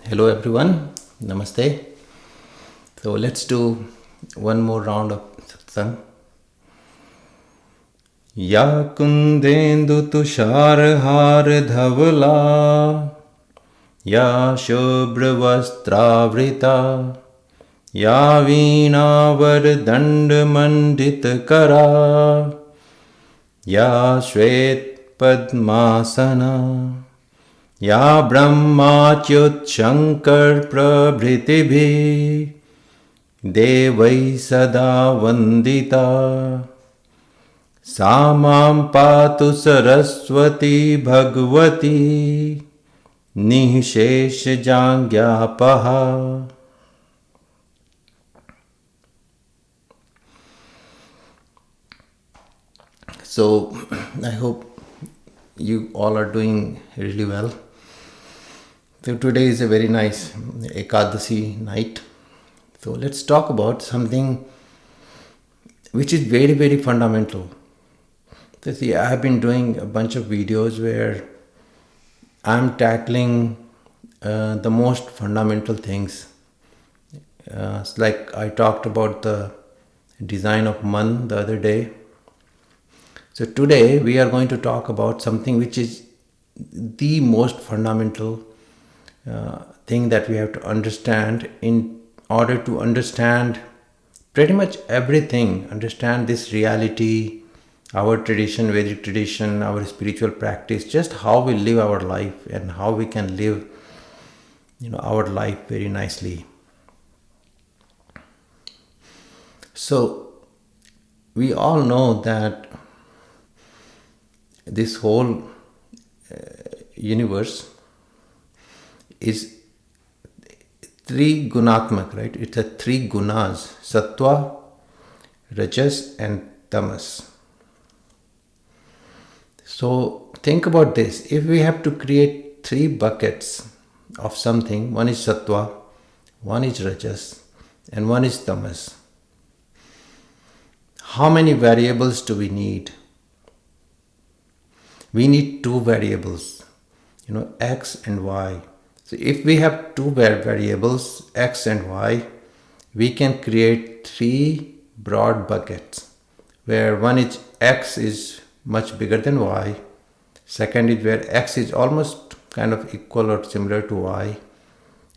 Hello everyone, Namaste. So let's do one more round of Satsang. Ya kundendu tushar har dhavala, ya shubhra vastravrita, ya veena vardand mandit kara, ya shvet padmasana, या ब्रह्माच्युत प्रभृतिभिः देवैः सदा वन्दिता सा मां पातु Saraswati Bhagwati निःशेषजाज्ञापहा. So I hope you all are doing really well. So today is a very nice Ekadasi night. So let's talk about something which is very, very fundamental. So see, I have been doing a bunch of videos where I'm tackling the most fundamental things. It's like I talked about the design of Man the other day. So today we are going to talk about something which is the most fundamental thing that we have to understand in order to understand pretty much everything, understand this reality, our tradition, Vedic tradition, our spiritual practice, just how we live our life and how we can live, our life very nicely. So we all know that this whole universe is three gunatmak, right? It's a three gunas, sattva, rajas and tamas. So think about this. If we have to create three buckets of something, one is sattva, one is rajas and one is tamas, how many variables do we need? We need two variables, x and y. So if we have two variables, x and y, we can create three broad buckets where one is x is much bigger than y, second is where x is almost kind of equal or similar to y,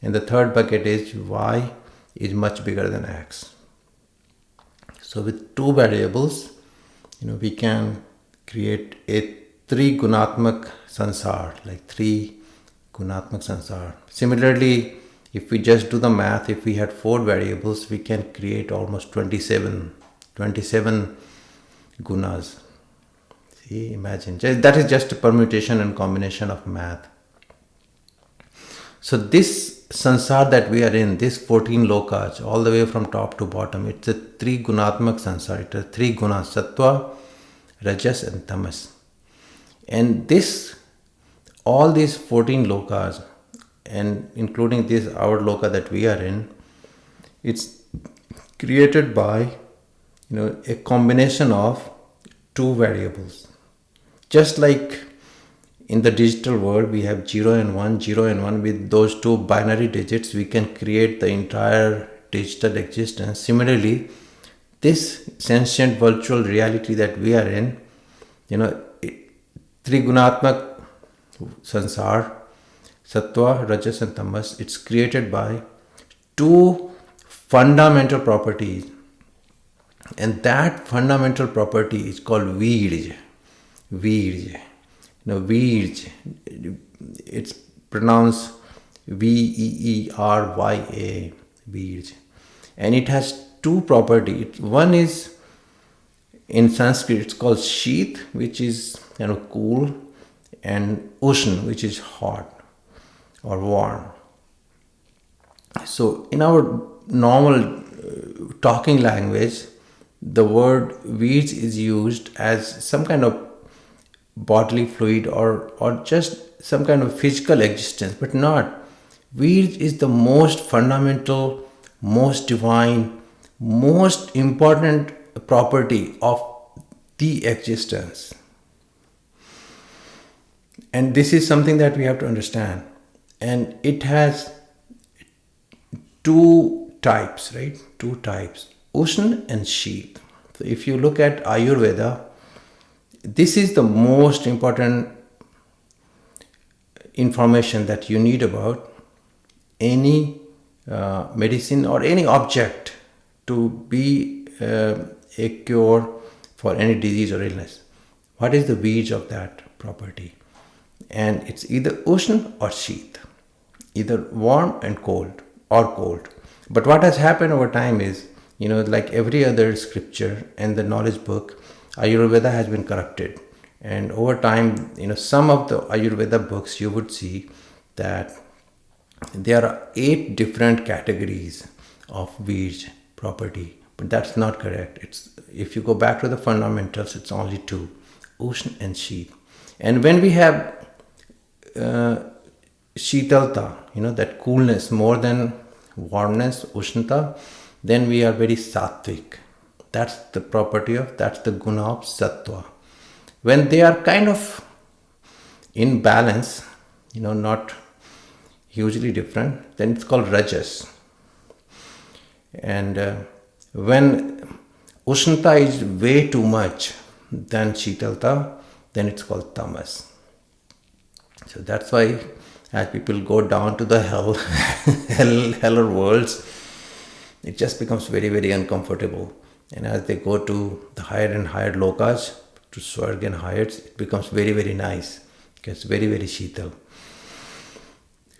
and the third bucket is y is much bigger than x. So with two variables, we can create a three gunatmak sansar, like three gunatmak sansar. Similarly, if we just do the math, if we had four variables, we can create almost 27 gunas. See, imagine. That is just a permutation and combination of math. So this sansar that we are in, this 14 lokas, all the way from top to bottom, it's a three gunatmak sansar. It's a three gunas, sattva, rajas and tamas. And all these 14 lokas, and including this our loka that we are in, it's created by a combination of two variables. Just like in the digital world we have 0 and 1, with those two binary digits we can create the entire digital existence. Similarly, this sentient virtual reality that we are in, three gunatmak sansar, sattva, rajas and tamas, it's created by two fundamental properties, and that fundamental property is called Veerya. Veerya, it's pronounced Veerya, Veerya, and it has two properties. One is, in Sanskrit, it's called Sheet, which is cool, and Ushna, which is hot or warm. So in our normal talking language, the word Veerya is used as some kind of bodily fluid or just some kind of physical existence, but not. Veerya is the most fundamental, most divine, most important property of the existence. And this is something that we have to understand. And it has two types, right? Two types, Ushna and Sheet. So if you look at Ayurveda, this is the most important information that you need about any medicine or any object to be a cure for any disease or illness. What is the Veej of that property? And it's either Ushna or Sheet, either warm and cold or cold. But what has happened over time is, like every other scripture and the knowledge book, Ayurveda has been corrupted. And over time, some of the Ayurveda books, you would see that there are 8 different categories of Veej property. But that's not correct. If you go back to the fundamentals, it's only 2, Ushna and Sheet. And when we have Shitalta, that coolness more than warmness, Ushnata, then we are very sattvic. That's the guna of sattva. When they are kind of in balance, not hugely different, then it's called rajas. And when Ushnata is way too much than Shitalta, then it's called tamas. So that's why as people go down to the heller worlds, it just becomes very, very uncomfortable. And as they go to the higher and higher lokas, to Swarg and higher, it becomes very, very nice. It gets very, very Shital.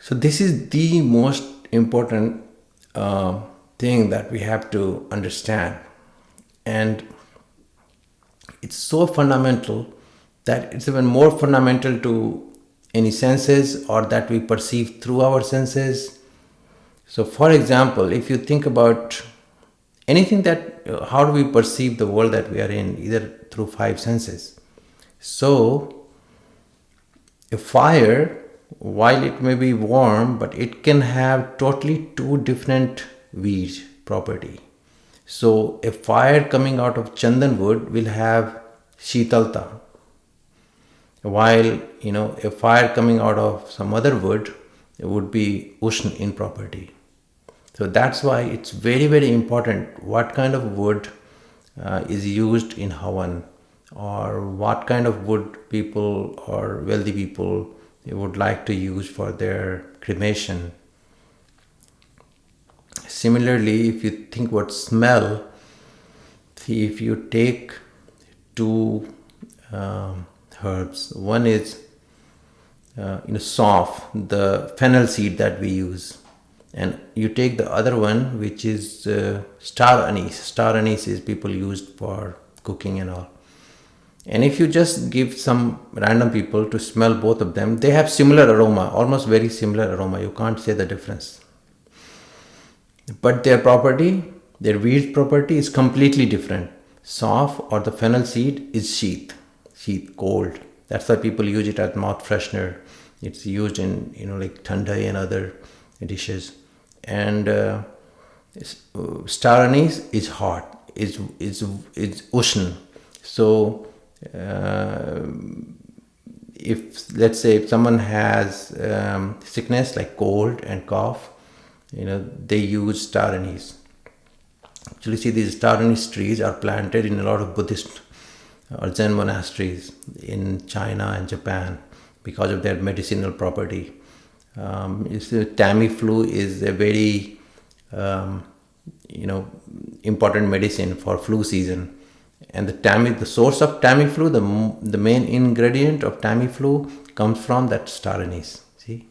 So this is the most important thing that we have to understand. And it's so fundamental that it's even more fundamental to any senses or that we perceive through our senses. So for example, if you think about anything how do we perceive the world that we are in, either through 5 senses. So a fire, while it may be warm, but it can have totally 2 different Veej property. So a fire coming out of chandan wood will have Shitalta, while a fire coming out of some other wood, it would be Ushna in property. So that's why it's very, very important what kind of wood is used in Havan, or what kind of wood people or wealthy people they would like to use for their cremation. Similarly, if you think about smell, see, if you take 2 herbs, one is soft, the fennel seed that we use, and you take the other one, which is star anise. Star anise is people used for cooking and all. And if you just give some random people to smell both of them, they have similar aroma, almost very similar aroma. You can't say the difference. But their property, their Veej property is completely different. Soft or the fennel seed is sheath, cold. That's why people use it as mouth freshener. It's used in like thandai and other dishes. And star anise is hot, is Ushna. So if let's say if someone has sickness like cold and cough, they use star anise. Actually, see, these star anise trees are planted in a lot of Buddhist or Zen monasteries in China and Japan because of their medicinal property. Tamiflu is a very important medicine for flu season. And the source of Tamiflu, the main ingredient of Tamiflu comes from that star anise. See?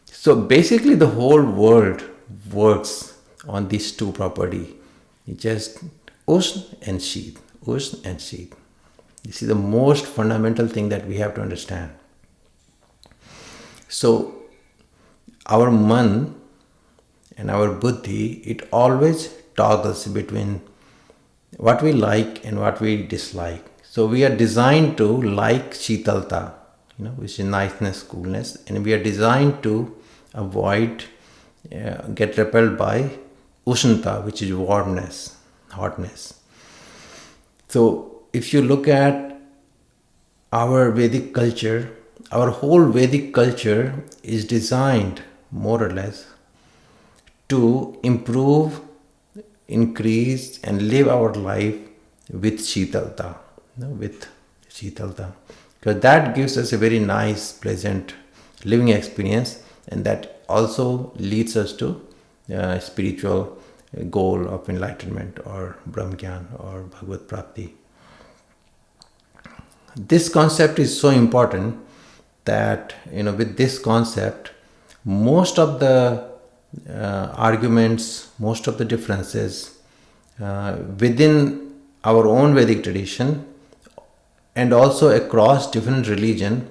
So basically the whole world works on these 2 property. It's just Ushna and Sheath. Ushna and Sheath. This is the most fundamental thing that we have to understand. So our man and our buddhi, it always toggles between what we like and what we dislike. So we are designed to like Shitalta, which is niceness, coolness, and we are designed to avoid, get repelled by Ushnata, which is warmness, hotness. So if you look at our Vedic culture, our whole Vedic culture is designed more or less, to improve, increase and live our life with Shitalta, with Shitalta. Because that gives us a very nice, pleasant living experience, and that also leads us to spiritual goal of enlightenment or Brahmgyan or Bhagavad Prapti. This concept is so important that, with this concept, most of the arguments, most of the differences within our own Vedic tradition and also across different religion,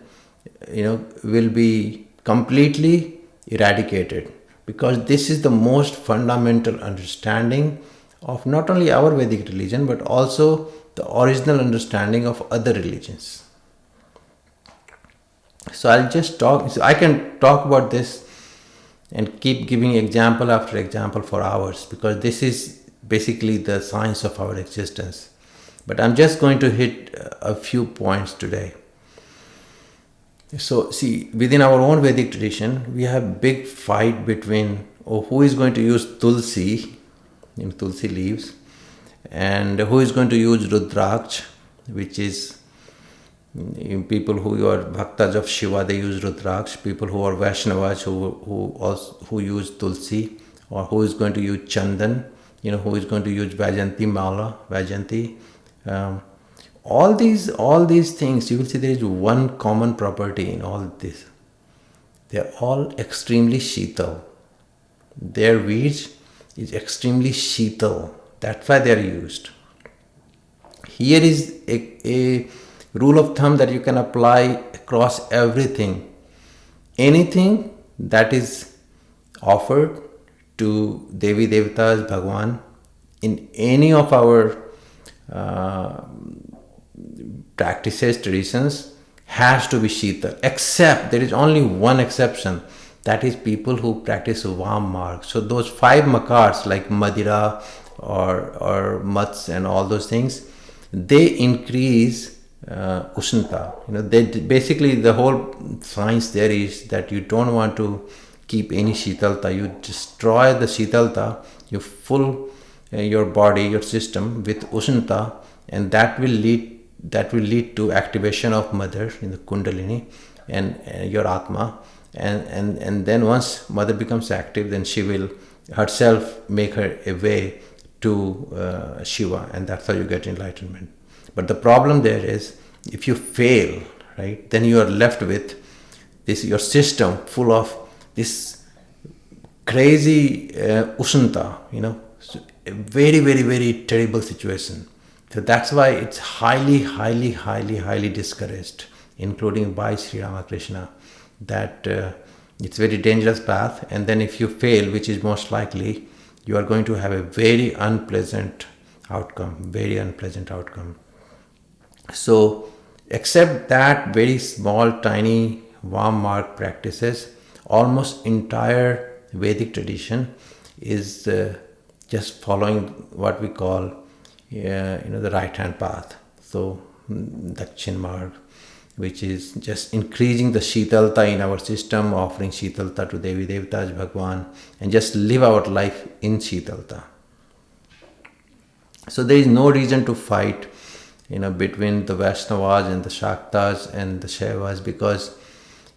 will be completely eradicated, because this is the most fundamental understanding of not only our Vedic religion but also the original understanding of other religions. So I'll just talk, so I can talk about this and keep giving example after example for hours, because this is basically the science of our existence. But I'm just going to hit a few points today. So see, within our own Vedic tradition, we have big fight between who is going to use tulsi, tulsi leaves, and who is going to use rudraksh, which is people who are bhaktas of Shiva, they use rudraksh. People who are Vaishnavas who use tulsi, or who is going to use chandan, who is going to use Vajanti mala, Vajanti. All these things, you will see there is one common property in all this. They are all extremely sheetal. Their weeds is extremely sheetal. That's why they are used. Here is a rule of thumb that you can apply across everything. Anything that is offered to Devi Devatas, Bhagwan, in any of our practices, traditions, has to be Sheetal. Except, there is only one exception. That is people who practice Vam Marg. So those 5 makars like Madira or Mats and all those things, they increase Ushnata. Basically the whole science there is that you don't want to keep any Shitalta. You destroy the Shitalta, you fill your body, your system with Ushnata, and that will lead to activation of Mother in the Kundalini and your Atma. And then once Mother becomes active, then she will herself make her a way to Shiva, and that's how you get enlightenment. But the problem there is, if you fail, right, then you are left with this, your system full of this crazy Ushnata, so a very, very, very terrible situation. So that's why it's highly, highly, highly, highly discouraged, including by Sri Ramakrishna, that it's a very dangerous path, and then if you fail, which is most likely, you are going to have a very unpleasant outcome, So, except that very small, tiny Vam Marg practices, almost entire Vedic tradition is just following what we call, the right-hand path. So, Dakshin Marg, which is just increasing the Shitalta in our system, offering Shitalta to Devi Devatas, Bhagwan, and just live our life in Shitalta. So there is no reason to fight, between the Vaishnavas and the Shaktas and the Shaivas, because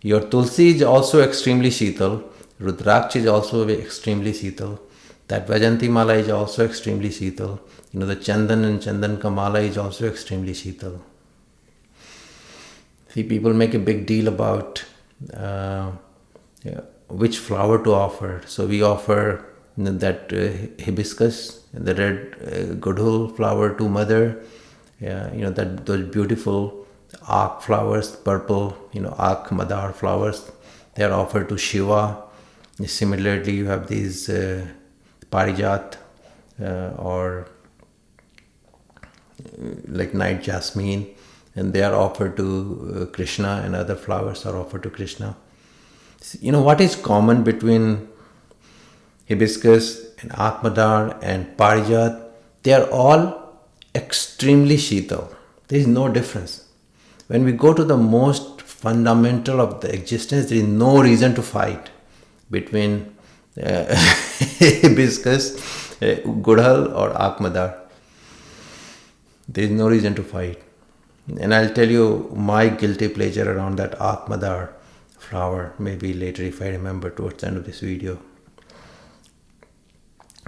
your Tulsi is also extremely Shital, Rudraksh is also extremely Shital, that Vajanti Mala is also extremely Shital, the Chandan and Chandan Kamala is also extremely Shital. See, people make a big deal about which flower to offer. So we offer that hibiscus, the red godhul flower to Mother. That those beautiful Ak flowers, purple, Ak Madar flowers, they are offered to Shiva. Similarly, you have these Parijat or like night jasmine, and they are offered to Krishna, and other flowers are offered to Krishna. What is common between hibiscus and Akmadar and Parijat? They are all extremely Shital. There is no difference. When we go to the most fundamental of the existence, there is no reason to fight. between hibiscus, gudhal or akmadar. There is no reason to fight. And I'll tell you my guilty pleasure around that akmadar flower, maybe later if I remember towards the end of this video.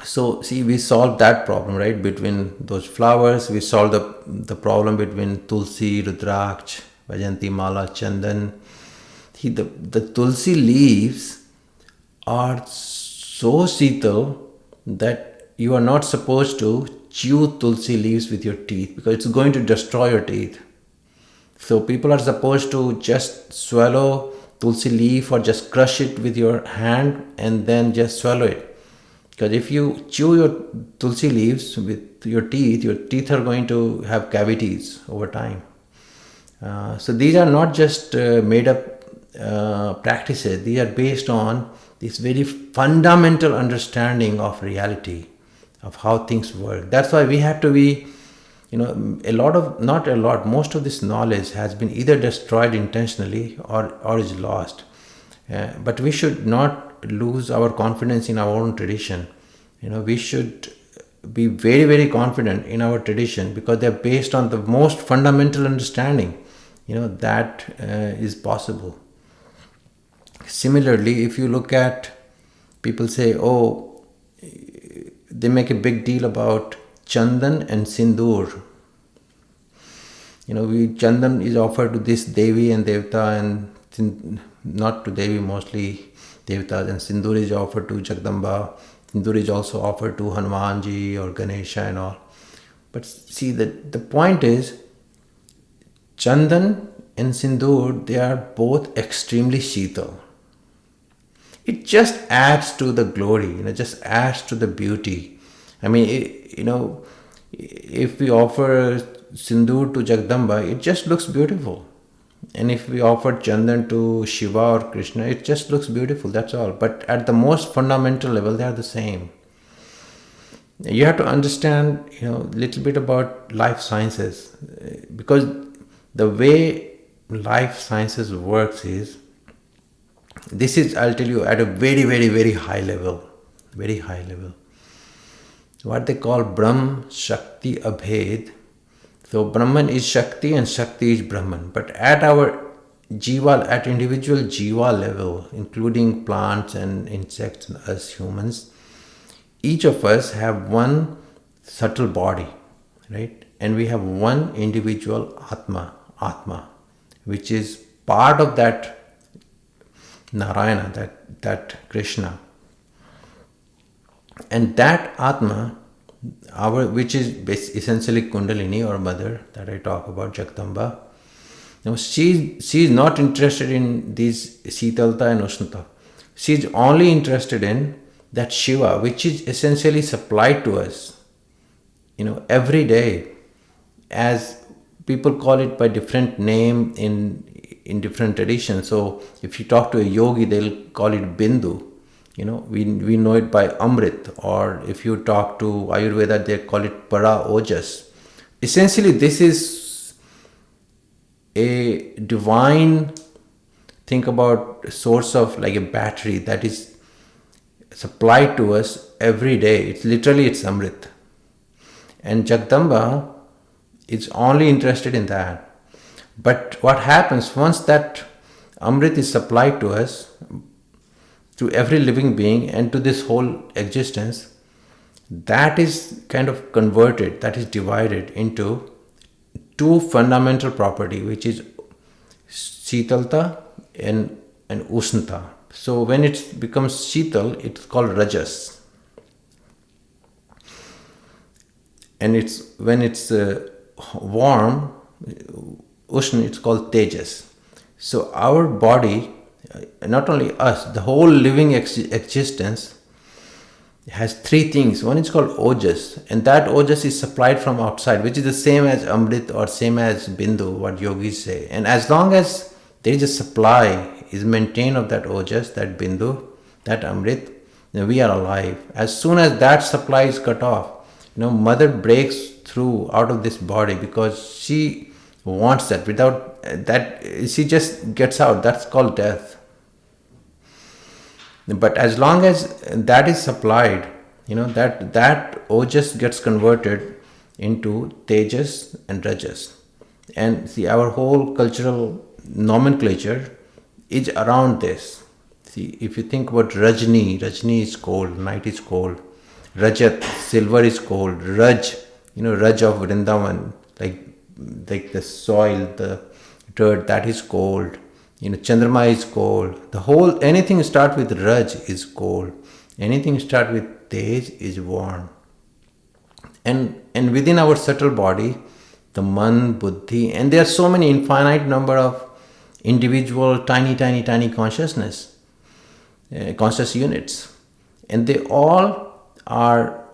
So see, we solved that problem, right? Between those flowers, we solved the problem between tulsi, rudraksh, vajanti mala, chandan. See, the tulsi leaves are so sheetal that you are not supposed to chew tulsi leaves with your teeth because it's going to destroy your teeth. So people are supposed to just swallow tulsi leaf or just crush it with your hand and then just swallow it. Because if you chew your tulsi leaves with your teeth are going to have cavities over time. So these are not just made up practices. These are based on this very fundamental understanding of reality, of how things work. That's why we have to be, most of this knowledge has been either destroyed intentionally or is lost. But we should not lose our confidence in our own tradition. We should be very, very confident in our tradition because they're based on the most fundamental understanding, that is possible. Similarly, if you look at, people say, they make a big deal about Chandan and Sindoor. Chandan is offered to this Devi and Devta, and not to Devi, mostly Devtas, and Sindoor is offered to Jagdamba. Sindoor is also offered to Hanumanji or Ganesha and all. But see, the point is, Chandan and Sindoor, they are both extremely sheetal. It just adds to the glory, just adds to the beauty. I mean, if we offer Sindoor to Jagdamba, it just looks beautiful. And if we offer Chandan to Shiva or Krishna, it just looks beautiful, that's all. But at the most fundamental level, they are the same. You have to understand, little bit about life sciences. Because the way life sciences works is, this is, I'll tell you, at a very, very, very high level. Very high level. What they call Brahm, Shakti, Abhed. So Brahman is Shakti and Shakti is Brahman. But at our Jeeva, at individual Jeeva level, including plants and insects and us humans, each of us have one subtle body, right? And we have one individual Atma, which is part of that Narayana, that Krishna. And that Atma, which is essentially Kundalini or Mother that I talk about, Jagdamba. Now she is not interested in these Sitalta and Ushnata. She is only interested in that Shiva, which is essentially supplied to us, every day. As people call it by different name in different traditions. So if you talk to a yogi, they'll call it Bindu. We know it by Amrit, or if you talk to Ayurveda, they call it Para Ojas. Essentially, this is a divine, think about a source of like a battery that is supplied to us every day. It's Amrit. And Jagdamba is only interested in that. But what happens once that Amrit is supplied to us, to every living being and to this whole existence, that is kind of converted, that is divided into two fundamental property, which is Sitalta and Ushnata. So when it becomes Sital, it's called Rajas. And when it's warm, Ushna, it's called Tejas. So our body, not only us, the whole living existence has three things. One is called Ojas, and that Ojas is supplied from outside, which is the same as Amrit or same as Bindu, what yogis say. And as long as there is a supply is maintained of that Ojas, that Bindu, that Amrit, then we are alive. As soon as that supply is cut off, mother breaks through out of this body because she wants that. Without that, she just gets out. That's called death. But as long as that is supplied, that ojas gets converted into tejas and rajas. And see, our whole cultural nomenclature is around this. See, if you think about Rajni is cold, night is cold. Rajat, silver is cold. Raj, Raj of Vrindavan, like the soil, the dirt, that is cold. Chandrama is cold. Anything start with Raj is cold. Anything start with Tej is warm. And within our subtle body, the man, buddhi, and there are so many infinite number of individual tiny conscious units, and they all are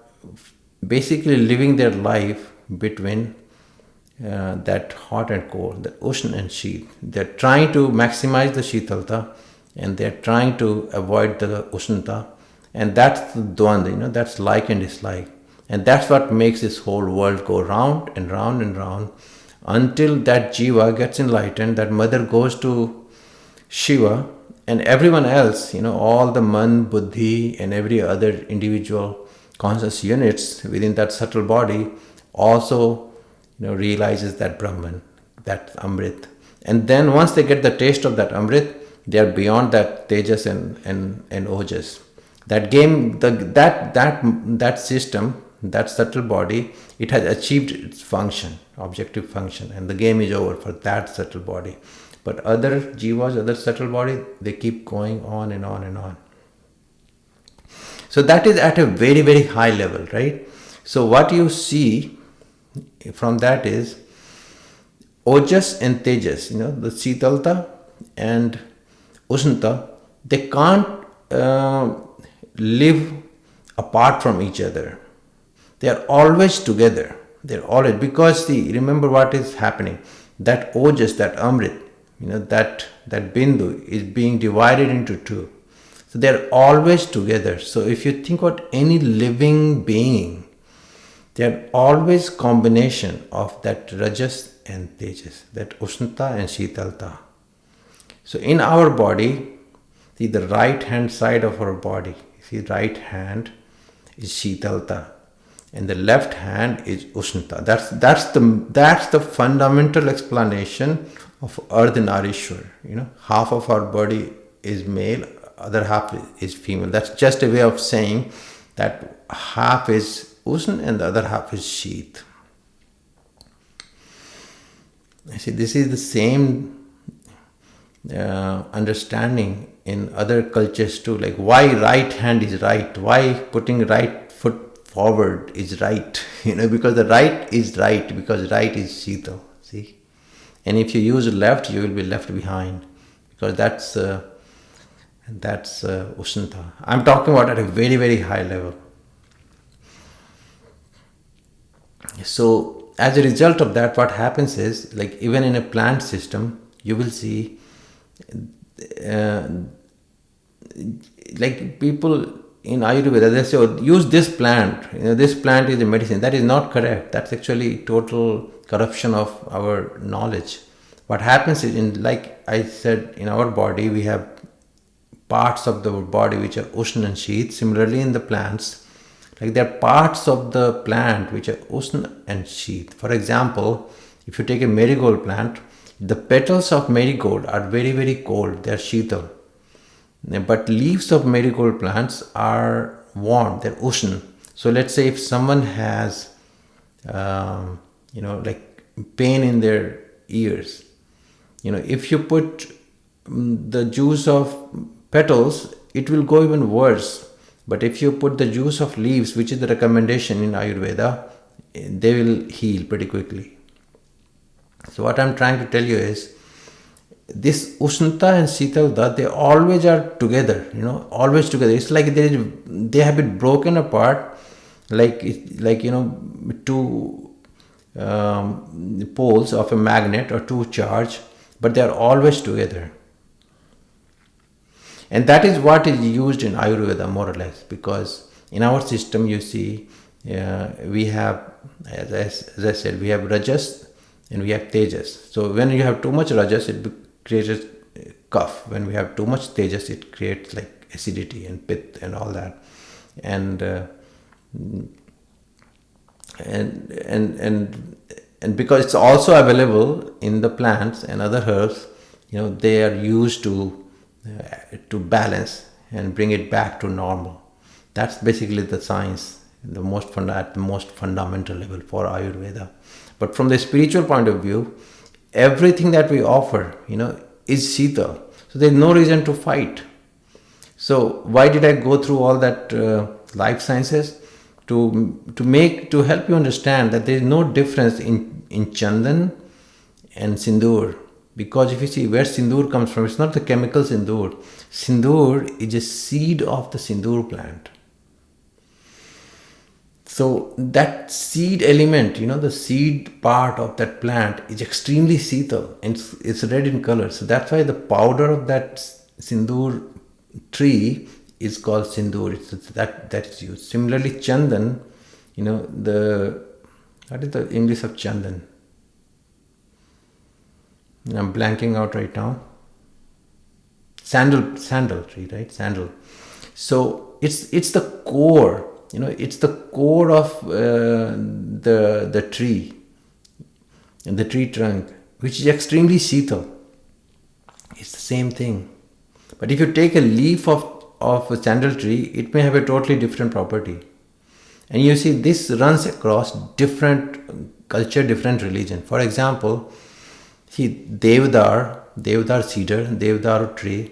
basically living their life between that hot and cold, that ocean and sheath. They're trying to maximize the shitalta, and they're trying to avoid the ushnata, and that's the dvanda, that's like and dislike. And that's what makes this whole world go round and round and round until that Jeeva gets enlightened, that mother goes to Shiva, and everyone else, all the man, buddhi, and every other individual conscious units within that subtle body also, realizes that Brahman, that Amrit. And then once they get the taste of that Amrit, they are beyond that Tejas and Ojas. That game, that system, that subtle body, it has achieved its function, objective function, and the game is over for that subtle body. But other jivas, other subtle body, they keep going on and on and on. So that is at a very, very high level, right? So what you see from that is Ojas and Tejas, the Sitalta and Ushnata, they can't live apart from each other. They are always together. They're always, because remember what is happening. That Ojas, that Amrit, that Bindu is being divided into two. So they're always together. So if you think about any living being, they're always combination of that Rajas and Tejas, that Ushnata and Shitalta. So in our body, see the right hand side of our body, right hand is Shitalta, and the left hand is Ushnata. That's the fundamental explanation of Ardhanarishwar. Half of our body is male, other half is female. That's just a way of saying that half is Usn and the other half is Sheath. See, this is the same understanding in other cultures too. Like why right hand is right, why putting right foot forward is right. Because the right is right, because right is Shito. See, and if you use left, you will be left behind, because that's Ushnata. I'm talking about at a very, very high level. So as a result of that, what happens is, like even in a plant system, you will see like people in Ayurveda, they say, oh, use this plant. This plant is a medicine. That is not correct. That's actually total corruption of our knowledge. What happens is, like I said, in our body, we have parts of the body which are Ushna and Sheath. Similarly, in the plants, like there are parts of the plant which are Ushna and Sheath. For example, if you take a marigold plant, the petals of marigold are very, very cold. They are Sheetal. But leaves of marigold plants are warm. They're Ushna. So let's say if someone has, like pain in their ears, if you put the juice of petals, it will go even worse. But if you put the juice of leaves, which is the recommendation in Ayurveda, they will heal pretty quickly. So what I'm trying to tell you is, this Ushnata and Sitalta, they always are together, always together. It's like they have been broken apart, like two poles of a magnet or two charge, but they are always together. And that is what is used in Ayurveda, more or less, because in our system, you see, we have, as I said, we have Rajas and we have Tejas. So when you have too much Rajas, it creates cough. When we have too much Tejas, it creates like acidity and pith and all that. And because it's also available in the plants and other herbs, they are used to balance and bring it back to normal. That's basically the science, at the most fundamental level for Ayurveda. But from the spiritual point of view, everything that we offer, is Sita. So there's no reason to fight. So why did I go through all that life sciences? To help you understand that there is no difference in Chandan and Sindoor. Because if you see where Sindoor comes from, it's not the chemical Sindoor. Sindoor is a seed of the Sindoor plant. So that seed element, the seed part of that plant is extremely Sital and it's red in color. So that's why the powder of that Sindoor tree is called Sindoor. That is used. Similarly, Chandan, what is the English of Chandan? I'm blanking out right now. Sandal tree, right? Sandal. So it's the core. It's the core of the tree and the tree trunk, which is extremely Sital. It's the same thing. But if you take a leaf of a sandal tree, it may have a totally different property. And you see, this runs across different culture, different religion. For example, see, Devdar cedar, Devdaru tree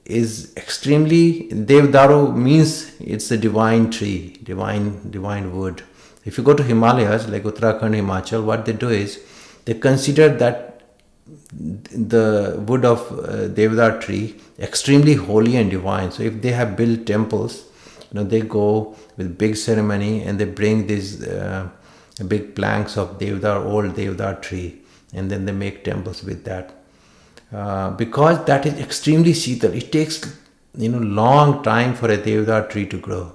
is extremely, Devdaru means it's a divine tree, divine wood. If you go to Himalayas, like Uttarakhand, Himachal, what they do is, they consider that the wood of Devdar tree extremely holy and divine. So if they have built temples, they go with big ceremony and they bring these big planks of old Devdar tree, and then they make temples with that. Because that is extremely Sital. It takes long time for a Devdar tree to grow.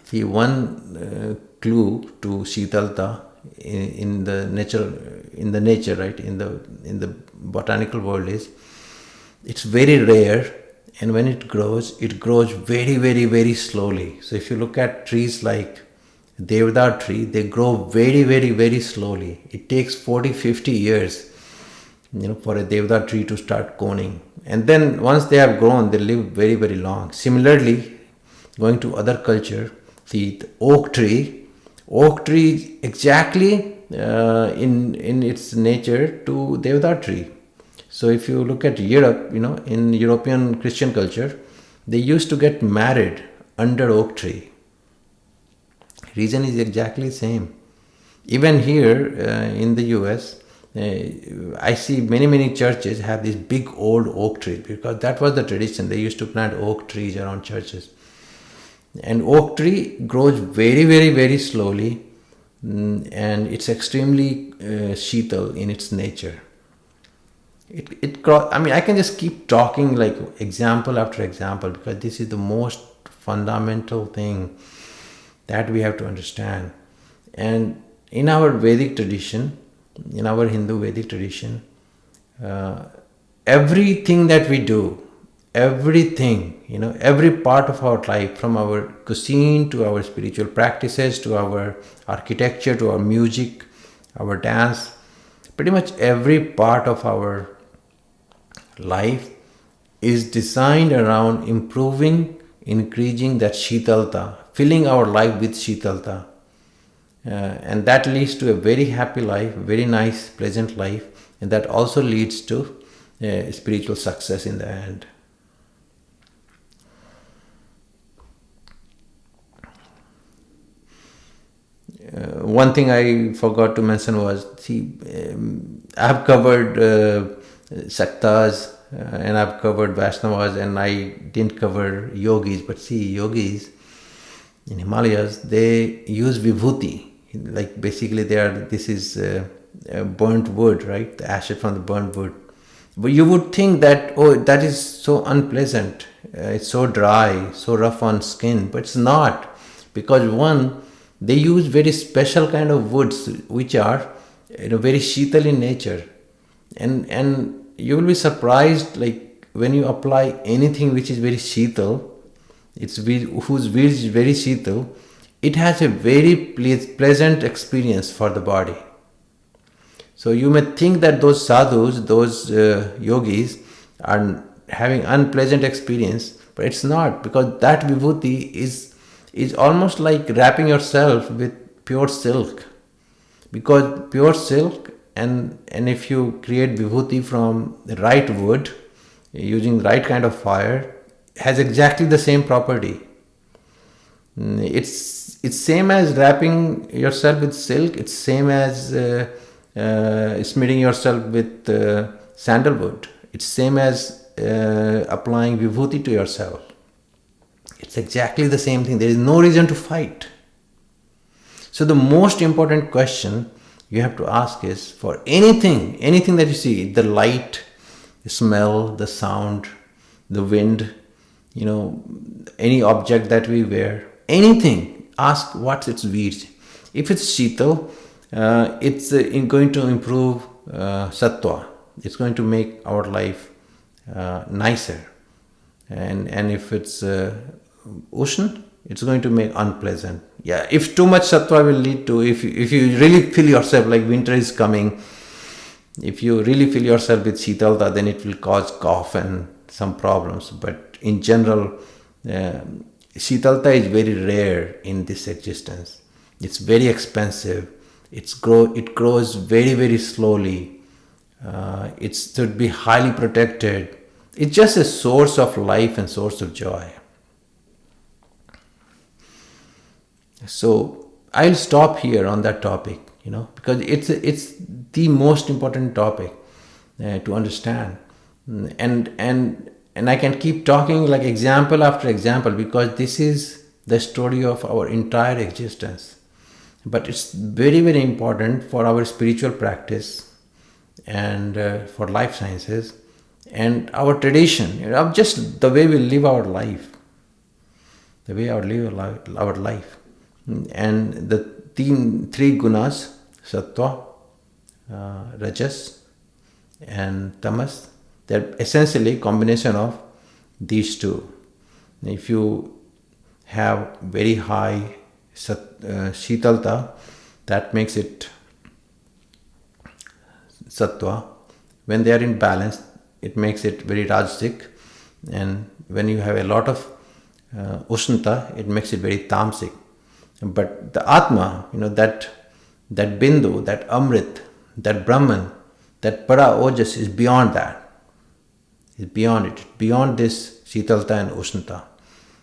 See, one clue to Sitalta in the nature, right, in the botanical world is, it's very rare, and when it grows very, very, very slowly. So if you look at trees like Devdar tree, they grow very, very, very slowly. It takes 40-50 years, for a Devdar tree to start coning. And then once they have grown, they live very, very long. Similarly, going to other culture, see, the oak tree is exactly in its nature to Devdar tree. So if you look at Europe, in European Christian culture, they used to get married under oak tree. Reason is exactly the same. Even here in the US, I see many churches have these big old oak trees, because that was the tradition. They used to plant oak trees around churches. And oak tree grows very, very, very slowly, and it's extremely Sital in its nature. I can just keep talking like example after example, because this is the most fundamental thing that we have to understand. And in our Vedic tradition, in our Hindu Vedic tradition, everything that we do, everything, every part of our life, from our cuisine to our spiritual practices to our architecture to our music, our dance, pretty much every part of our life is designed around improving, increasing that Shitalta, filling our life with Shitalta. And that leads to a very happy life, very nice, pleasant life, and that also leads to spiritual success in the end. One thing I forgot to mention was, I have covered Saktas and I've covered Vaishnavas, and I didn't cover yogis. But see, yogis in Himalayas, they use vibhuti. Like basically this is burnt wood, right? The ashes from the burnt wood. But you would think that, that is so unpleasant. It's so dry, so rough on skin. But it's not. Because one, they use very special kind of woods which are very Shital in nature. And you will be surprised, like when you apply anything which is very sheetal, whose virj is very sheetal, it has a very pleasant experience for the body. So you may think that those sadhus, those yogis are having unpleasant experience, but it's not, because that vibhuti is almost like wrapping yourself with pure silk. Because pure silk, and if you create vibhuti from the right wood, using the right kind of fire, has exactly the same property. It's same as wrapping yourself with silk. It's same as smearing yourself with sandalwood. It's same as applying vibhuti to yourself. It's exactly the same thing. There is no reason to fight. So the most important question you have to ask is, for anything that you see, the light, the smell, the sound, the wind, any object that we wear, anything, ask what's its virj. If it's sheetal, it's going to improve sattva. It's going to make our life nicer. And if it's ushna, it's going to make unpleasant. Yeah, if too much sattva will lead to, if you really feel yourself like winter is coming, if you really feel yourself with shitalta, then it will cause cough and some problems. But in general, shitalta is very rare in this existence. It's very expensive. It grows very, very slowly. It should be highly protected. It's just a source of life and source of joy. So I'll stop here on that topic, because it's the most important topic to understand, and I can keep talking like example after example, because this is the story of our entire existence. But it's very, very important for our spiritual practice and for life sciences and our tradition, just the way we live our life, our life. And the three gunas, sattva, rajas and tamas, they're essentially a combination of these two. If you have very high shitalta, that makes it sattva. When they are in balance, it makes it very rajasic. And when you have a lot of ushnata, it makes it very tamasic. But the Atma, that Bindu, that Amrit, that Brahman, that Para Ojas is beyond that. It's beyond it. It's beyond this Shitalta and Ushnata.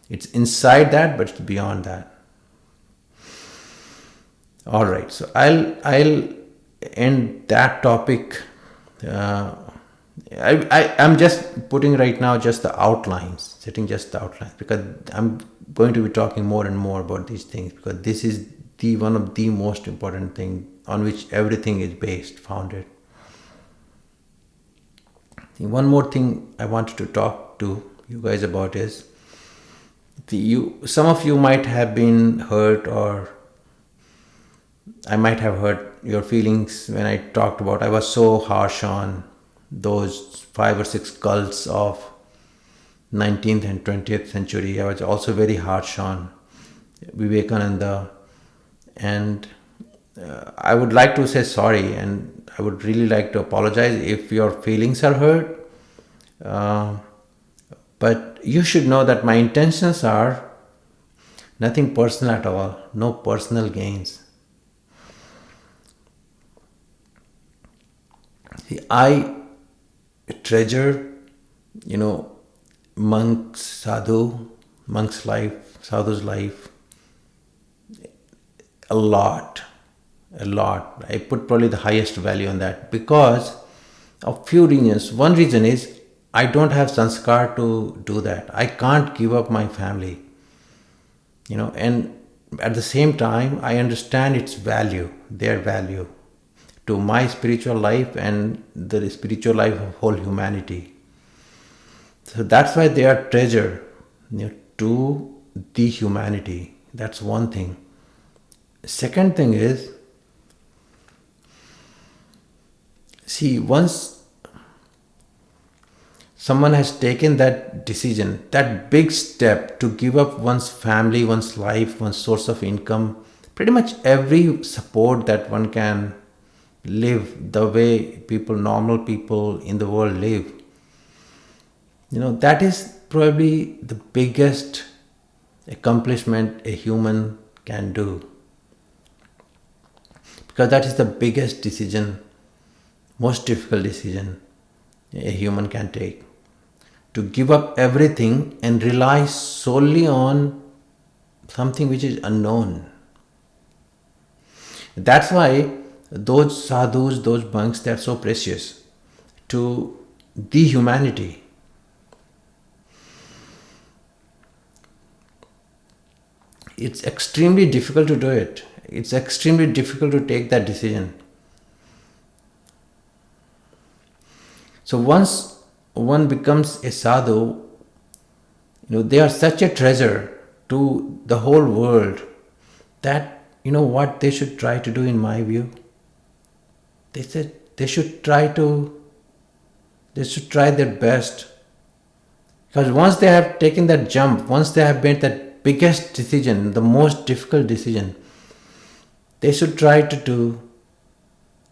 It's inside that, but it's beyond that. Alright, so I'll end that topic. I'm just putting right now just the outlines, setting just the outlines, because I'm going to be talking more and more about these things, because this is one of the most important thing on which everything is based, founded. One more thing I wanted to talk to you guys about is, some of you might have been hurt, or I might have hurt your feelings when I talked about, I was so harsh on those 5 or 6 cults of 19th and 20th century. I was also very harsh on Vivekananda, and I would like to say sorry, and I would really like to apologize if your feelings are hurt. But you should know that my intentions are nothing personal at all, no personal gains. See, I treasure, monk's life, sadhu's life a lot. I put probably the highest value on that because of few reasons. One reason is I don't have sanskar to do that. I can't give up my family, and at the same time I understand its value, their value to my spiritual life and the spiritual life of whole humanity. So that's why they are treasure to the humanity. That's one thing. Second thing is, see, once someone has taken that decision, that big step to give up one's family, one's life, one's source of income, pretty much every support that one can live the way normal people in the world live. That is probably the biggest accomplishment a human can do. Because that is the biggest decision, most difficult decision a human can take. To give up everything and rely solely on something which is unknown. That's why those sadhus, those monks, they are so precious to the humanity. It's extremely difficult to do it. It's extremely difficult to take that decision. So once one becomes a sadhu, they are such a treasure to the whole world that, what they should try to do in my view? They said they should try their best. Because once they have taken that jump, once they have made that biggest decision, the most difficult decision, they should try to do,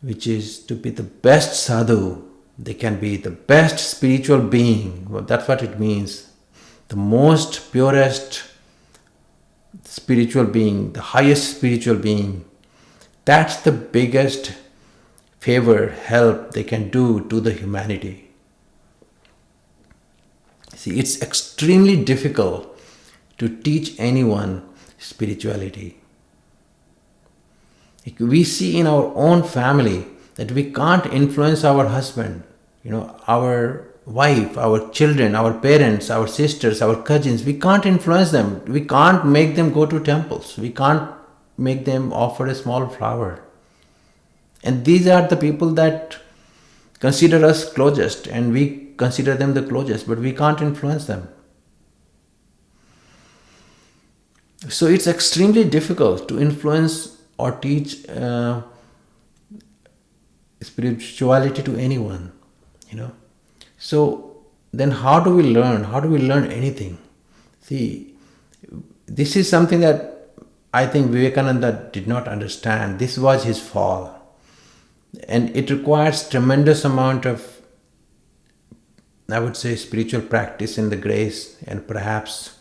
which is to be the best sadhu. They can be the best spiritual being. Well, that's what it means. The most purest spiritual being, the highest spiritual being. That's the biggest favor, help they can do to the humanity. See, it's extremely difficult to teach anyone spirituality. We see in our own family that we can't influence our husband, our wife, our children, our parents, our sisters, our cousins. We can't influence them. We can't make them go to temples. We can't make them offer a small flower. And these are the people that consider us closest, and we consider them the closest, but we can't influence them. So it's extremely difficult to influence or teach spirituality to anyone, So then how do we learn? How do we learn anything? See, this is something that I think Vivekananda did not understand. This was his fall. And it requires tremendous amount of, I would say, spiritual practice and the grace, and perhaps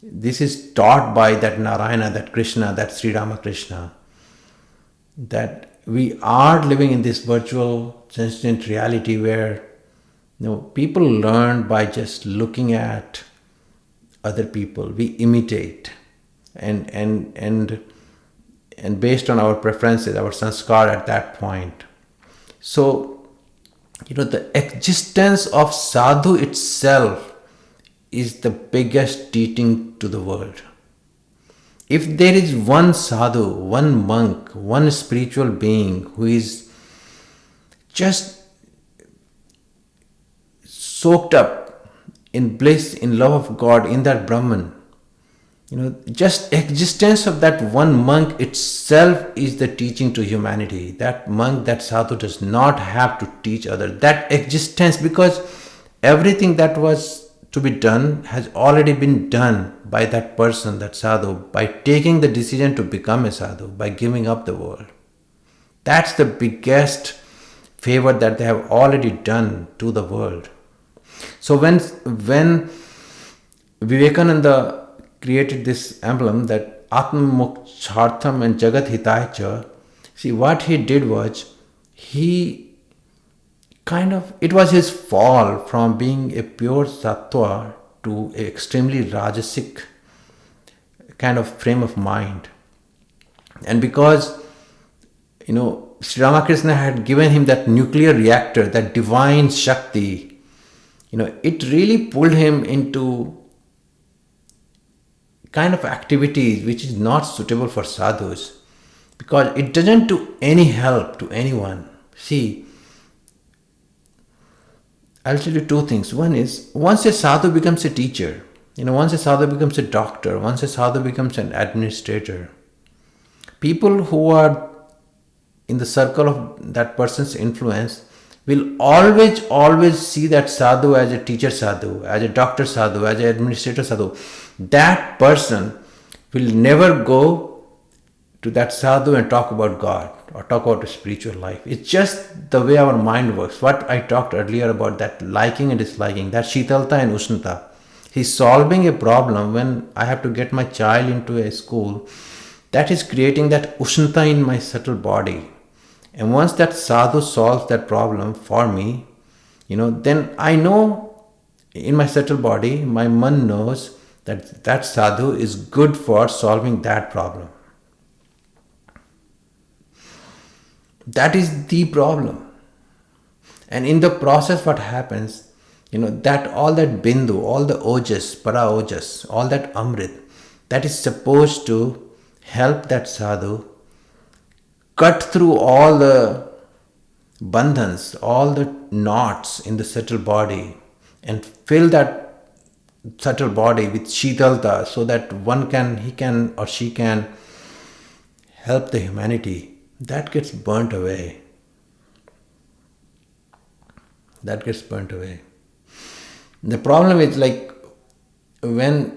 this is taught by that Narayana, that Krishna, that Sri Ramakrishna, that we are living in this virtual transcendent reality where people learn by just looking at other people. We imitate, and based on our preferences, our sanskar at that point. So, the existence of sadhu itself is the biggest teaching to the world. If there is one sadhu, one monk, one spiritual being who is just soaked up in bliss, in love of God, in that Brahman, just existence of that one monk itself is the teaching to humanity. That monk, that sadhu does not have to teach others. That existence, because everything that was to be done has already been done by that person, that sadhu, by taking the decision to become a sadhu, by giving up the world. That's the biggest favor that they have already done to the world. So when Vivekananda created this emblem, that Atma Mokshartham and Jagat Hitaya, see, what he did was, it was his fall from being a pure sattva to an extremely rajasic kind of frame of mind. And because, Sri Ramakrishna had given him that nuclear reactor, that divine Shakti, it really pulled him into kind of activities which is not suitable for sadhus, because it doesn't do any help to anyone. See, I'll tell you two things. One is, once a sadhu becomes a teacher, once a sadhu becomes a doctor, once a sadhu becomes an administrator, people who are in the circle of that person's influence will always see that sadhu as a teacher sadhu, as a doctor sadhu, as an administrator sadhu. That person will never go to that sadhu and talk about God or talk about a spiritual life. It's just the way our mind works. What I talked earlier about that liking and disliking, that shitalta and ushnata. He's solving a problem when I have to get my child into a school. That is creating that ushnata in my subtle body. And once that sadhu solves that problem for me, then I know in my subtle body, my man knows that that sadhu is good for solving that problem. That is the problem. And in the process, what happens, that all that bindu, all the ojas, para ojas, all that amrit, that is supposed to help that sadhu cut through all the bandhans, all the knots in the subtle body and fill that subtle body with shitalta so that he can or she can help the humanity. That gets burnt away. That gets burnt away. The problem is like when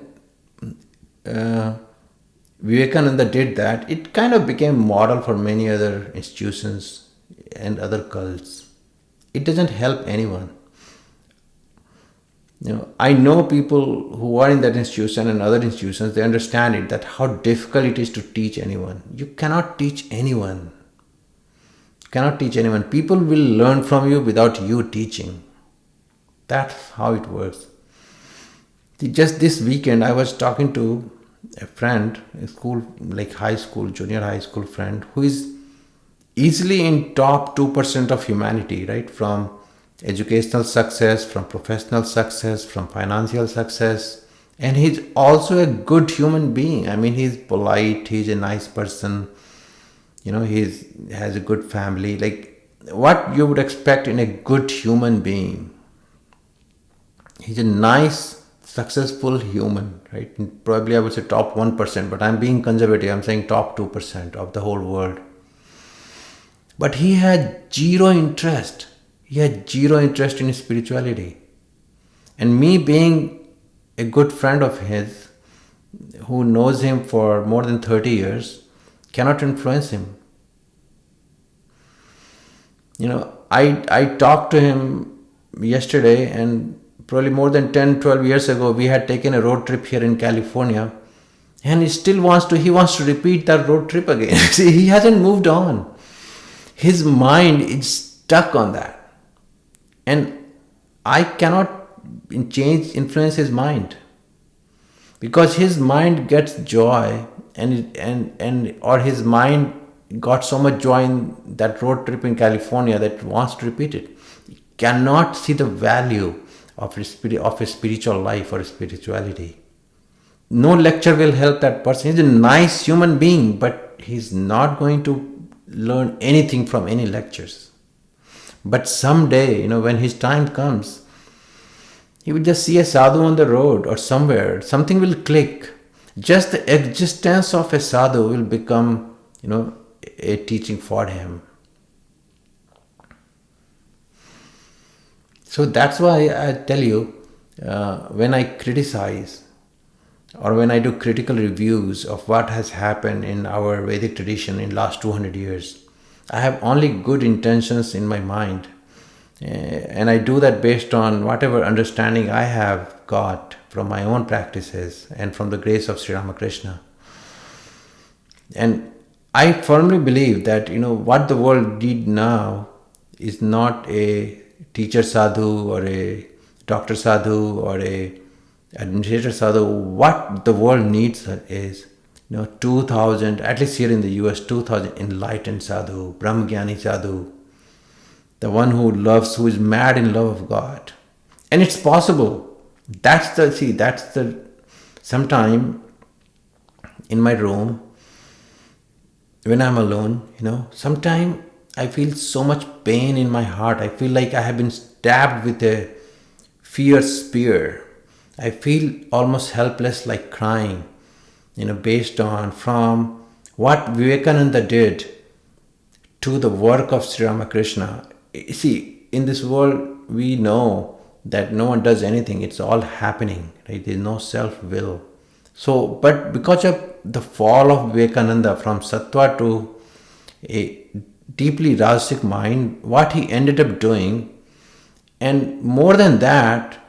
Vivekananda did that, it kind of became model for many other institutions and other cults. It doesn't help anyone. I know people who are in that institution and other institutions, they understand it, that how difficult it is to teach anyone. You cannot teach anyone. You cannot teach anyone. People will learn from you without you teaching. That's how it works. Just this weekend, I was talking to a friend, a school, like high school, junior high school friend, who is easily in top 2% of humanity, right? From educational success, from professional success, from financial success. And he's also a good human being. I mean, he's polite, he's a nice person, he has a good family. Like what you would expect in a good human being. He's a nice, successful human, right? And probably I would say top 1%, but I'm being conservative. I'm saying top 2% of the whole world. But he had zero interest. He had zero interest in spirituality. And me being a good friend of his, who knows him for more than 30 years, cannot influence him. I talked to him yesterday, and probably more than 10, 12 years ago, we had taken a road trip here in California, and he wants to repeat that road trip again. See, he hasn't moved on. His mind is stuck on that. And I cannot influence his mind, because his mind gets joy or his mind got so much joy in that road trip in California that it wants to repeat it. He cannot see the value of a spiritual life or spirituality. No lecture will help that person. He's a nice human being, but he's not going to learn anything from any lectures. But someday, when his time comes, he will just see a sadhu on the road or somewhere. Something will click. Just the existence of a sadhu will become, a teaching for him. So that's why I tell you, when I criticize or when I do critical reviews of what has happened in our Vedic tradition in last 200 years, I have only good intentions in my mind, and I do that based on whatever understanding I have got from my own practices and from the grace of Sri Ramakrishna. And I firmly believe that what the world need now is not a teacher sadhu or a doctor sadhu or a administrator sadhu. What the world needs is 2,000, at least here in the US, 2,000 enlightened sadhu, Brahmgyani sadhu, the one who is mad in love of God. And it's possible. Sometime in my room, when I'm alone, sometime I feel so much pain in my heart. I feel like I have been stabbed with a fierce spear. I feel almost helpless, like crying. Based on from what Vivekananda did to the work of Sri Ramakrishna. See, in this world, we know that no one does anything. It's all happening, right? There's no self-will. So, but because of the fall of Vivekananda from sattva to a deeply rajasic mind, what he ended up doing, and more than that,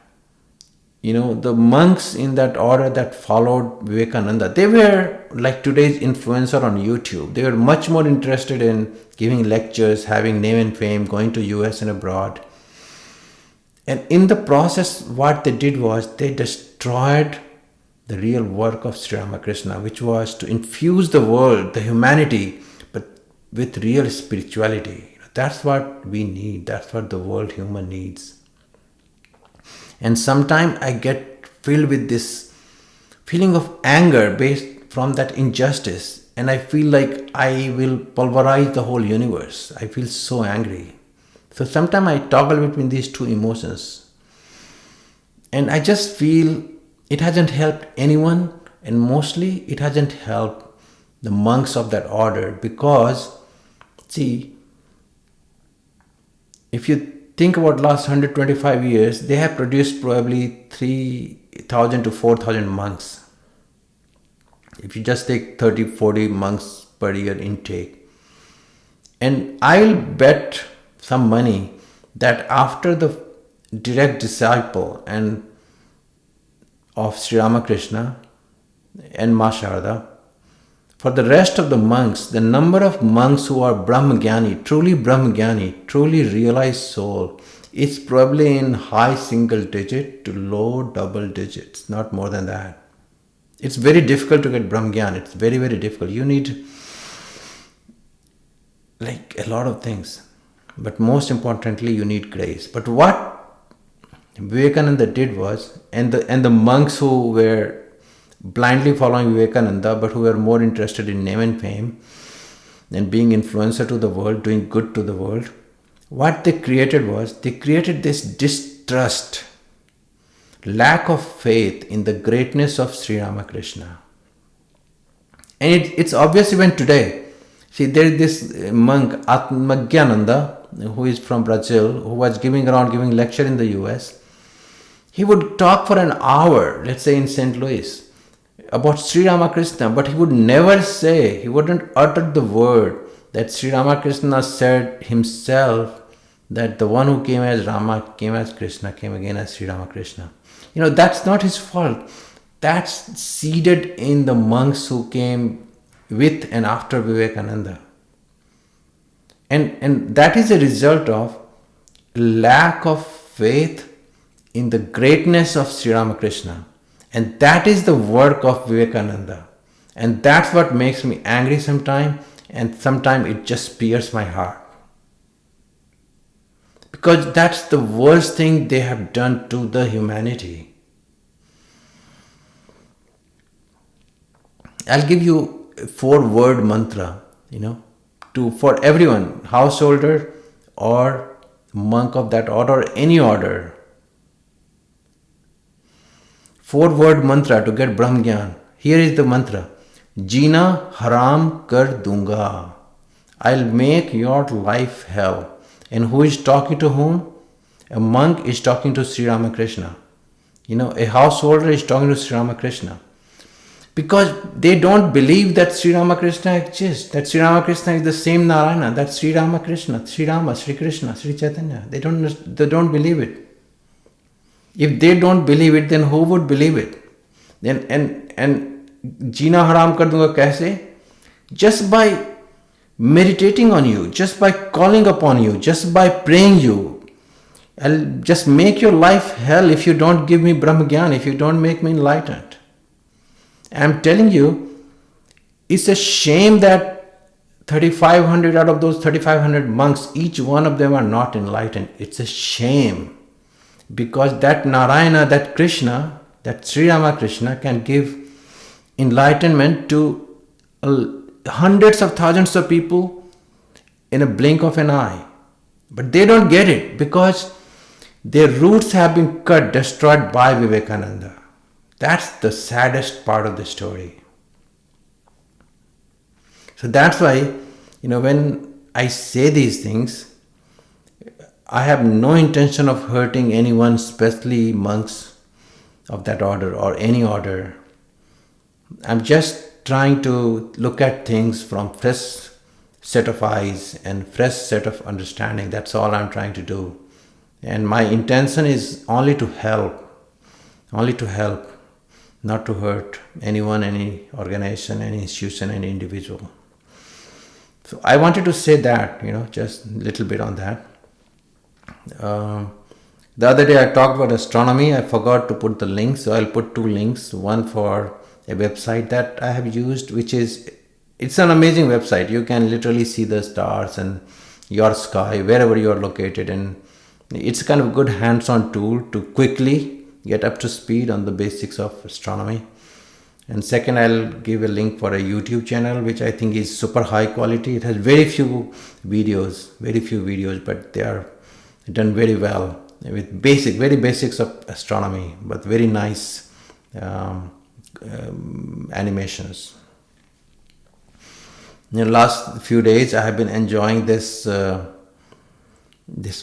the monks in that order that followed Vivekananda, they were like today's influencer on YouTube. They were much more interested in giving lectures, having name and fame, going to US and abroad. And in the process, what they did was they destroyed the real work of Sri Ramakrishna, which was to infuse the world, the humanity, but with real spirituality. That's what we need. That's what the world human needs. And sometimes I get filled with this feeling of anger based from that injustice. And I feel like I will pulverize the whole universe. I feel so angry. So sometimes I toggle between these two emotions. And I just feel it hasn't helped anyone. And mostly it hasn't helped the monks of that order. Because, see, if you think about last 125 years, they have produced probably 3,000 to 4,000 monks. If you just take 30, 40 monks per year intake. And I'll bet some money that after the direct disciple and of Sri Ramakrishna and Ma Sharda, for the rest of the monks, the number of monks who are Brahmagyani, truly realized soul, is probably in high single digit to low double digits, not more than that. It's very difficult to get Brahmagyan. It's very, very difficult. You need like a lot of things. But most importantly, you need grace. But what Vivekananda did was, and the monks who were blindly following Vivekananda, but who were more interested in name and fame and being influencer to the world, doing good to the world, what they created was, they created this distrust, lack of faith in the greatness of Sri Ramakrishna. And it's obvious even today. See, there is this monk, Atmagyananda, who is from Brazil, who was giving lecture in the US. He would talk for an hour, let's say in St. Louis, about Sri Ramakrishna, but he would never say, he wouldn't utter the word that Sri Ramakrishna said himself that the one who came as Rama came as Krishna, came again as Sri Ramakrishna. That's not his fault. That's seeded in the monks who came with and after Vivekananda. And that is a result of lack of faith in the greatness of Sri Ramakrishna. And that is the work of Vivekananda. And that's what makes me angry sometimes, and sometimes it just pierces my heart. Because that's the worst thing they have done to the humanity. I'll give you a 4-word mantra, for everyone, householder or monk of that order, or any order. 4-word mantra to get Brahmagyan. Here is the mantra. Jeena haram kar dunga. I'll make your life hell. And who is talking to whom? A monk is talking to Sri Ramakrishna. A householder is talking to Sri Ramakrishna. Because they don't believe that Sri Ramakrishna exists. That Sri Ramakrishna is the same Narayana. That Sri Ramakrishna, Sri Rama, Sri Krishna, Sri Chaitanya. They don't believe it. If they don't believe it, then who would believe it? Then and Jeena haram kar dunga kaise? Just by meditating on you, just by calling upon you, just by praying you. I'll just make your life hell if you don't give me Brahmagyan, if you don't make me enlightened. I'm telling you, it's a shame that 3,500 out of those 3,500 monks, each one of them are not enlightened. It's a shame. Because that Narayana, that Krishna, that Sri Ramakrishna can give enlightenment to hundreds of thousands of people in a blink of an eye. But they don't get it because their roots have been cut, destroyed by Vivekananda. That's the saddest part of the story. So that's why, when I say these things, I have no intention of hurting anyone, especially monks of that order or any order. I'm just trying to look at things from fresh set of eyes and fresh set of understanding. That's all I'm trying to do. And my intention is only to help, not to hurt anyone, any organization, any institution, any individual. So I wanted to say that, just a little bit on that. The other day I talked about astronomy. I forgot to put the links, so I'll put 2 links. One for a website that I have used, it's an amazing website. You can literally see the stars and your sky wherever you are located, and it's kind of good hands-on tool to quickly get up to speed on the basics of astronomy. And second, I'll give a link for a YouTube channel which I think is super high quality. It has very few videos, but they are done very well with very basics of astronomy, but very nice animations. In the last few days, I have been enjoying this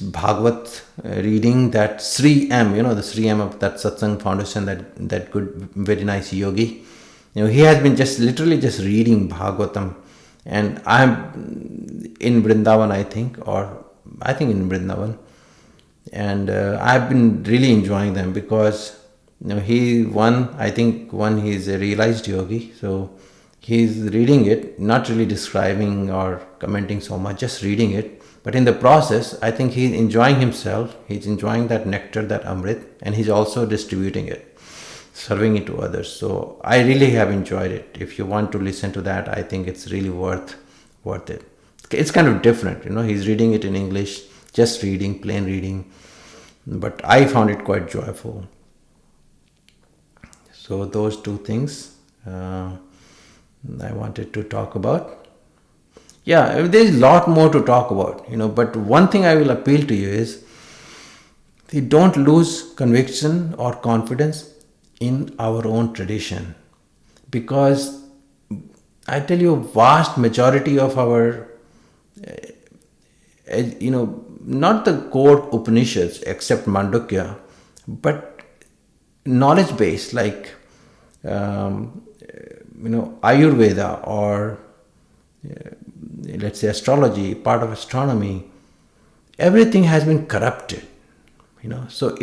Bhagvat reading, that Sri M, the Sri M of that Satsang foundation, that good, very nice yogi. He has been literally just reading Bhagvatam, and I'm in Vrindavan, I think in Vrindavan, and I've been really enjoying them because he's a realized yogi, so he's reading it, not really describing or commenting so much, just reading it. But in the process, I think he's enjoying himself, he's enjoying that nectar, that Amrit, and he's also distributing it, serving it to others. So I really have enjoyed it. If you want to listen to that, I think it's really worth it. It's kind of different, he's reading it in English, just reading, plain reading, but I found it quite joyful. So those 2 things I wanted to talk about. Yeah, there's a lot more to talk about, but one thing I will appeal to you is, don't lose conviction or confidence in our own tradition, because I tell you, vast majority of our, not the core Upanishads except Mandukya, but knowledge base like Ayurveda or let's say astrology, part of astronomy, everything has been corrupted. So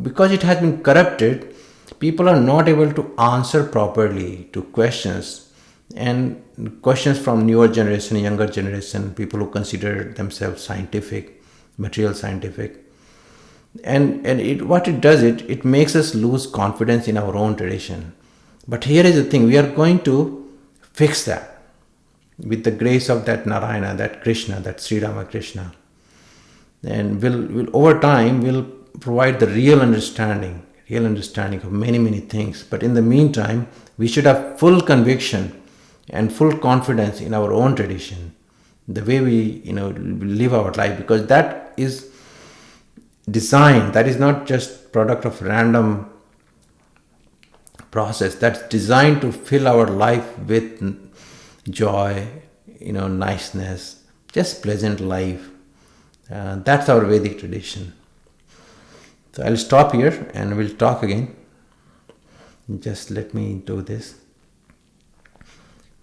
because it has been corrupted, people are not able to answer properly to questions, and questions from newer generation, younger generation, people who consider themselves scientific, material scientific. And what it does, it makes us lose confidence in our own tradition. But here is the thing, we are going to fix that with the grace of that Narayana, that Krishna, that Sri Ramakrishna. And will over time will provide the real understanding of many things. But in the meantime, we should have full conviction and full confidence in our own tradition, the way we live our life, because that is designed, that is not just product of random process, that's designed to fill our life with joy, niceness, just pleasant life. That's our Vedic tradition. So I'll stop here and we'll talk again. Just let me do this.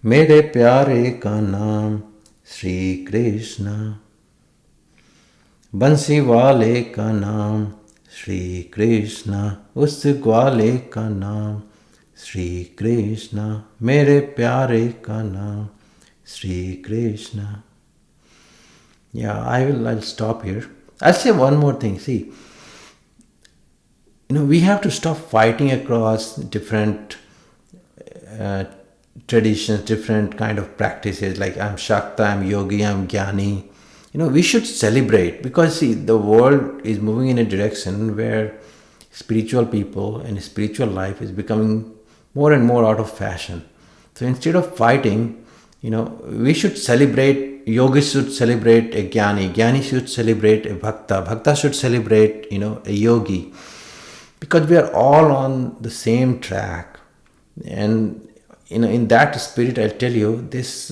मेरे प्यारे का नाम श्री कृष्ण, बंसी वाले का नाम श्री कृष्ण, उस ग्वाले का नाम श्री कृष्ण, मेरे प्यारे का नाम Shri Krishna. Yeah, I'll stop here. I'll say one more thing. See, we have to stop fighting across different traditions, different kind of practices, like I'm Shakta, I'm Yogi, I'm Jnani. We should celebrate, because see, the world is moving in a direction where spiritual people and spiritual life is becoming more and more out of fashion. So instead of fighting, we should celebrate. Yogis should celebrate a Jnani, Jnani should celebrate a Bhakta, Bhakta should celebrate, a Yogi, because we are all on the same track. And in that spirit, I'll tell you, this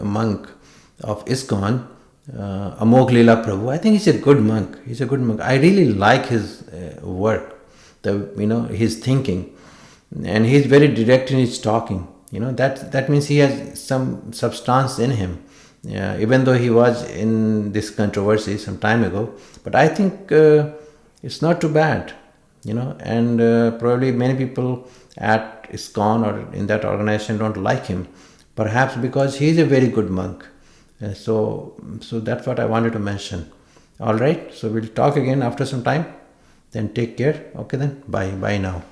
monk of ISKCON, Amog Leela Prabhu. I think he's a good monk. He's a good monk. I really like his work, his thinking, and he's very direct in his talking. That means he has some substance in him. Even though he was in this controversy some time ago, but I think it's not too bad. And probably many people at ISKCON or in that organization don't like him, perhaps because he's a very good monk. So that's what I wanted to mention. All right, so we'll talk again after some time. Then take care. Okay, then bye now.